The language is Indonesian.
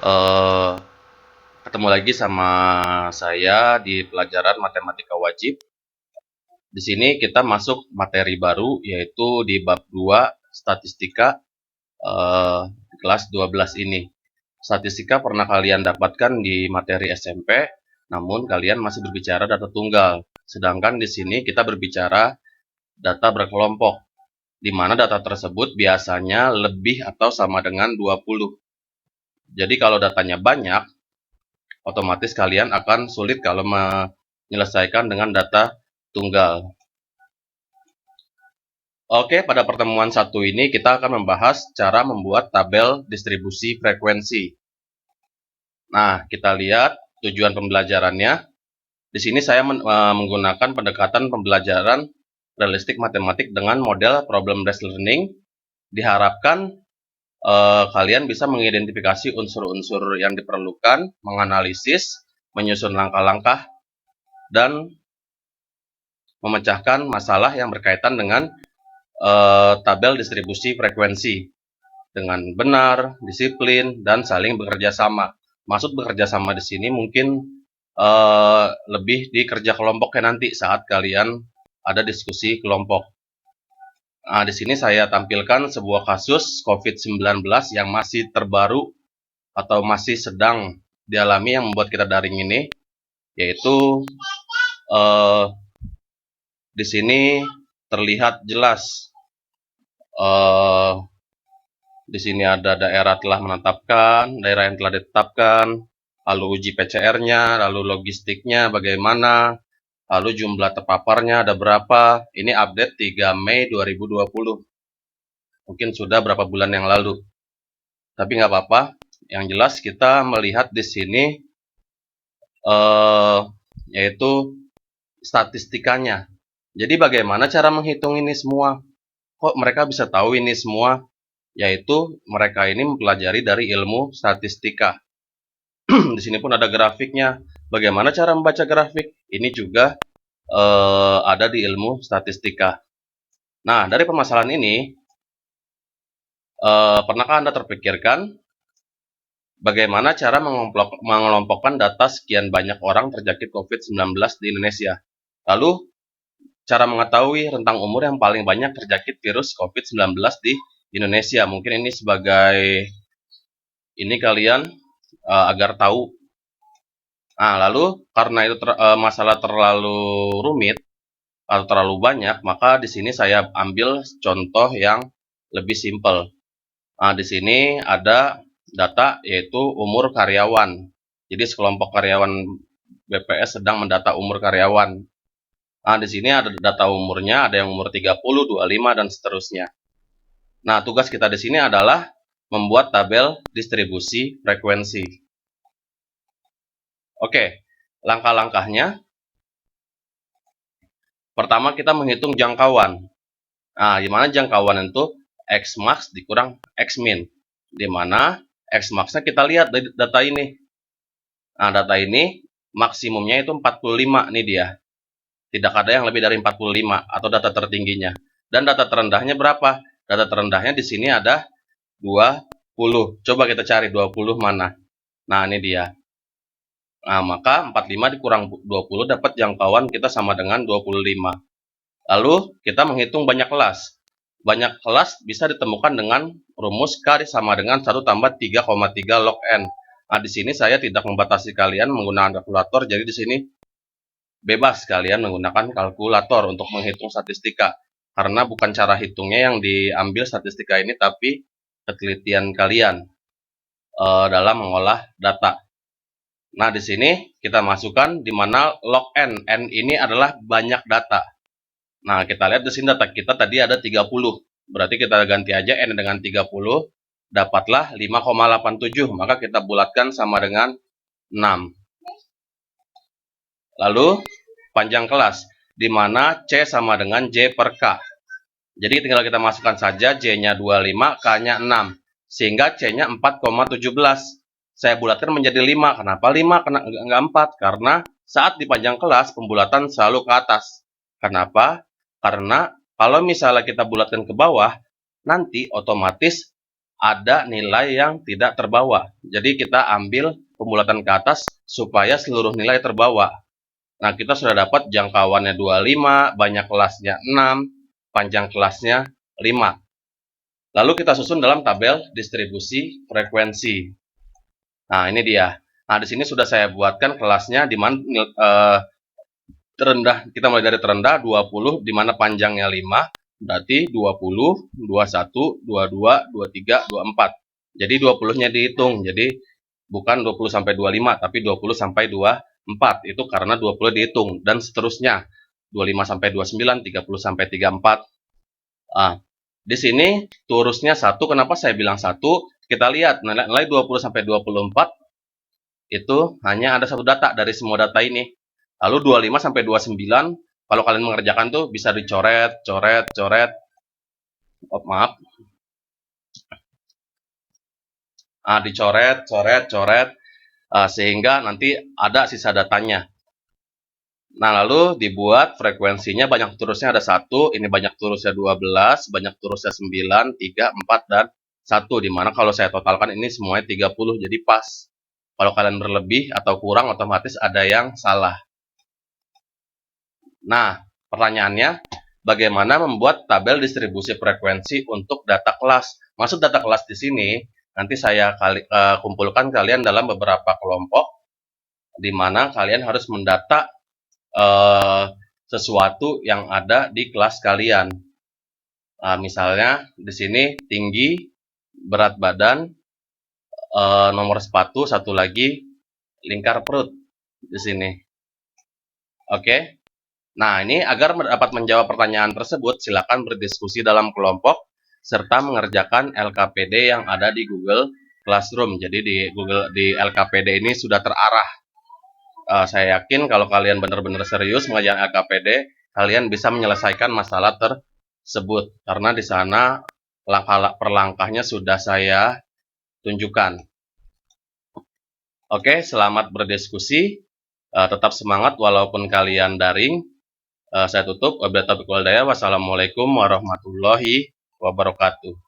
Eh, Ketemu lagi sama saya di pelajaran matematika wajib. Di sini kita masuk materi baru yaitu di bab 2 statistika kelas 12 ini. Statistika pernah kalian dapatkan di materi SMP, namun kalian masih berbicara data tunggal. Sedangkan di sini kita berbicara data berkelompok, di mana data tersebut biasanya lebih atau sama dengan 20. Jadi kalau datanya banyak, otomatis kalian akan sulit kalau menyelesaikan dengan data tunggal. Oke, pada pertemuan satu ini kita akan membahas cara membuat tabel distribusi frekuensi. Nah, kita lihat tujuan pembelajarannya. Di sini saya menggunakan pendekatan pembelajaran realistik matematik dengan model problem-based learning. Diharapkan kalian bisa mengidentifikasi unsur-unsur yang diperlukan, menganalisis, menyusun langkah-langkah, dan memecahkan masalah yang berkaitan dengan tabel distribusi frekuensi dengan benar, disiplin, dan saling bekerja sama. Maksud bekerja sama di sini mungkin lebih di kerja kelompoknya nanti saat kalian ada diskusi kelompok. Nah, di sini saya tampilkan sebuah kasus COVID-19 yang masih terbaru atau masih sedang dialami yang membuat kita daring ini, yaitu di sini terlihat jelas di sini ada daerah telah menetapkan, daerah yang telah ditetapkan, lalu uji PCR-nya, lalu logistiknya bagaimana, lalu jumlah terpaparnya ada berapa. Ini update 3 Mei 2020. Mungkin sudah berapa bulan yang lalu. Tapi nggak apa-apa. Yang jelas kita melihat di sini yaitu statistikanya. Jadi bagaimana cara menghitung ini semua? Kok mereka bisa tahu ini semua? Yaitu mereka ini mempelajari dari ilmu statistika. Di sini pun ada grafiknya. Bagaimana cara membaca grafik? Ini juga ada di ilmu statistika. Nah, dari permasalahan ini, pernahkah Anda terpikirkan bagaimana cara mengelompokkan data sekian banyak orang terjangkit COVID-19 di Indonesia? Lalu, cara mengetahui rentang umur yang paling banyak terjangkit virus COVID-19 di Indonesia. Mungkin ini sebagai ini kalian agar tahu. Nah, lalu karena itu masalah terlalu rumit atau terlalu banyak, maka di sini saya ambil contoh yang lebih simpel. Nah, di sini ada data yaitu umur karyawan. Jadi sekelompok karyawan BPS sedang mendata umur karyawan. Nah, di sini ada data umurnya, ada yang umur 30, 25 dan seterusnya. Nah, tugas kita di sini adalah membuat tabel distribusi frekuensi. Oke, langkah-langkahnya. Pertama kita menghitung jangkauan. Nah, gimana jangkauan itu? X max dikurang X min. Di mana X max-nya kita lihat dari data ini. Nah, data ini maksimumnya itu 45 nih dia. Tidak ada yang lebih dari 45 atau data tertingginya. Dan data terendahnya berapa? Data terendahnya di sini ada 20. Coba kita cari 20 mana. Nah, ini dia. Nah, maka 45 dikurang 20 dapat jangkauan kita sama dengan 25. Lalu kita menghitung banyak kelas. Banyak kelas bisa ditemukan dengan rumus K sama dengan 1 tambah 3,3 log N. Nah, di sini saya tidak membatasi kalian menggunakan kalkulator, jadi di sini bebas kalian menggunakan kalkulator untuk menghitung statistika. Karena bukan cara hitungnya yang diambil statistika ini, tapi ketelitian kalian dalam mengolah data. Nah, di sini kita masukkan di mana log N. N ini adalah banyak data. Nah, kita lihat di sini data kita tadi ada 30. Berarti kita ganti aja N dengan 30. Dapatlah 5,87. Maka kita bulatkan sama dengan 6. Lalu, panjang kelas. Di mana C sama dengan J per K. Jadi tinggal kita masukkan saja J-nya 25, K-nya 6. Sehingga C-nya 4,17. Saya bulatkan menjadi 5. Kenapa 5? Enggak 4. Karena saat di panjang kelas, pembulatan selalu ke atas. Kenapa? Karena kalau misalnya kita bulatkan ke bawah, nanti otomatis ada nilai yang tidak terbawa. Jadi kita ambil pembulatan ke atas supaya seluruh nilai terbawa. Nah, kita sudah dapat jangkauannya 25, banyak kelasnya 6, panjang kelasnya 5. Lalu kita susun dalam tabel distribusi frekuensi. Nah, ini dia. Nah, di sini sudah saya buatkan kelasnya di mana terendah, kita mulai dari terendah 20, di mana panjangnya 5, berarti 20, 21, 22, 23, 24. Jadi 20-nya dihitung. Jadi bukan 20 sampai 25, tapi 20 sampai 24. Itu karena 20 dihitung dan seterusnya. 25 sampai 29, 30 sampai 34. Ah, di sini turusnya 1. Kenapa saya bilang 1? Kita lihat nilai 20 sampai 24 itu hanya ada satu data dari semua data ini. Lalu 25 sampai 29, kalau kalian mengerjakan tuh bisa dicoret, coret. Oh, maaf. Dicoret, coret, sehingga nanti ada sisa datanya. Nah, lalu dibuat frekuensinya banyak turusnya ada 1, ini banyak turusnya 12, banyak turusnya 9, 3, 4, dan 1. Dimana kalau saya totalkan ini semuanya 30, jadi pas. Kalau kalian berlebih atau kurang, otomatis ada yang salah. Nah, pertanyaannya, bagaimana membuat tabel distribusi frekuensi untuk data kelas? Maksud data kelas di sini, nanti saya kumpulkan kalian dalam beberapa kelompok, di mana kalian harus mendata sesuatu yang ada di kelas kalian. Misalnya, di sini tinggi, berat badan, nomor sepatu, satu lagi lingkar perut di sini. Oke. Nah, ini agar dapat menjawab pertanyaan tersebut, silakan berdiskusi dalam kelompok serta mengerjakan LKPD yang ada di Google Classroom. Jadi di LKPD ini sudah terarah. Saya yakin kalau kalian benar-benar serius mengerjakan LKPD, kalian bisa menyelesaikan masalah tersebut karena di sana langkah per langkahnya sudah saya tunjukkan. Oke, selamat berdiskusi. Tetap semangat walaupun kalian daring. Saya tutup. Wassalamualaikum warahmatullahi wabarakatuh.